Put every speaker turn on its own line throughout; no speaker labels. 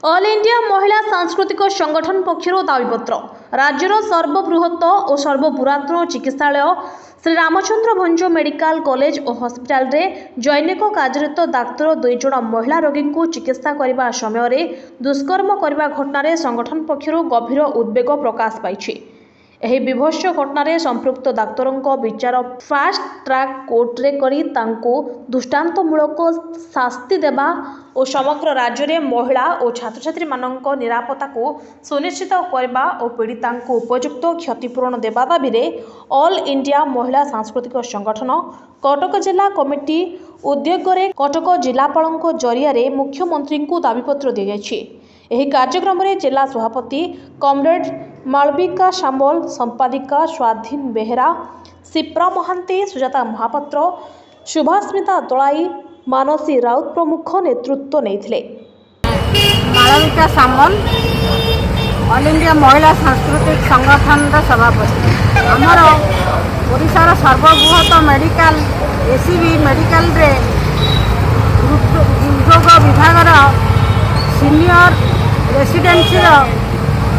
All India महिला सांस्कृतिक संगठन पक्षर दाबीपत्र राज्यर सर्वबृहत और सर्वपुरातन चिकित्सालय श्री रामचंद्र भंज मेडिकल कॉलेज और हॉस्पिटल रे जैनिक कार्यरत डाक्तर 2 जण महिला रोगी को चिकित्सा करने समय दुष्कर्म करने घटना संगठन पक्षर गभीर उद्वेग प्रकाश पाई। एही विभत्स घटना संपृक्त डाक्तरों विचार फास्ट ट्रैक कोर्ट रे करी तांको दृष्टांतमूलक शास्ति देबा और समग्र राज्य में महिला और छात्र छात्री मानक निरापत्ता को सुनिश्चित करने और पीड़िता को उपयुक्त क्षतिपूरण देवा दाबी में ऑल इंडिया महिला सांस्कृतिक संगठन कटक जिला कमिटी उद्योग कटक जिलापाल जरिया मुख्यमंत्री को दाबीपत्र दी जायछि। एही कार्यक्रम में जिला सभापति कमरेड मालविका सामल, संपादिका स्वाधीन बेहेरा, सिप्रा महांती, सुजाता महापात्र, शुभास्मिता दलाई, मानसी राउत प्रमुख नेतृत्व नहीं।
मालविका सामल ऑल इंडिया महिला सांस्कृतिक संगठन सभापति आमर ओडिशार सर्वबृहत मेडिकल एसीबी मेडिकल रे हृदरोग विभागर सीनियर रेसिडेंसी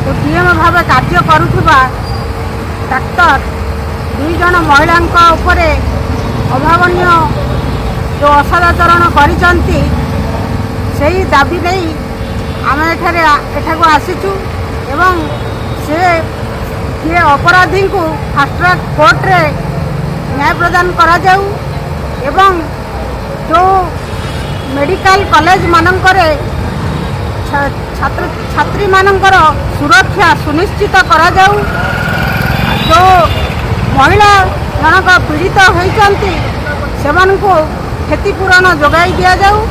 डीएम भाव कार्य करुवा डाक्तर 2 जण महिला उपरे अभावनीय जो असदाचरण करिसंती सेही दाबी नहीं आम एठाकू आसीचु एवं से अपराधी को फास्ट ट्रैक कोर्ट रे न्याय प्रदान करा जाऊ एवं जो मेडिकल कॉलेज मानकरे छात्र छात्री मानकर सुरक्षा सुनिश्चित करा जाऊ। जो महिला जनक पीड़ित होती से क्षतिपूरण जोगाई दि जाऊ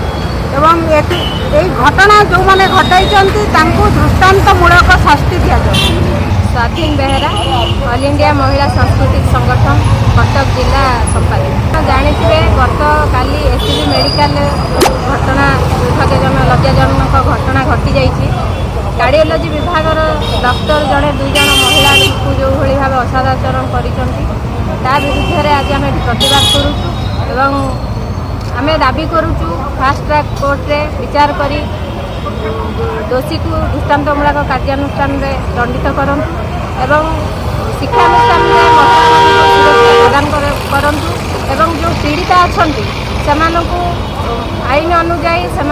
एवं यही घटना जो मैंने घटाई दृष्टांतमूलक शास्ति दि जाऊ।
स्वाधीन बेहेरा ऑल इंडिया महिला सांस्कृतिक संगठन कटक जिला संपादिका जानिथे गत काली एसीबी मेडिकल घटना दुर्भाग्यजनक लज्जाजनक घटना घटी जाइए। कार्डियोलॉजी विभाग डॉक्टर जड़े 2 जण महिला को जो भाई भाव असदाचरण कर विरुद्ध आज आम प्रतिवाद करुचु आम दाबी करुचु फास्ट ट्रैक कोर्ट रे विचार करी दोषी को दृष्टांतमूलक कार्यानुष्ठान में दंडित करूँ एवं शिक्षानुष्ठान में सुरक्षा प्रदान करूँ जो पीड़िता अच्छा से आईन अनुजाई से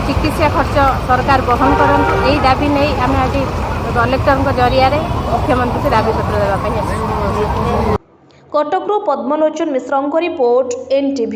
चिकित्सा खर्च सरकार बहन करूँ। यही दाबी नहीं आम आज कलेक्टर जरिया मुख्यमंत्री को दाबीपत्र देवाई।
कटकरू पद्मलोचन मिश्र रिपोर्ट NTV।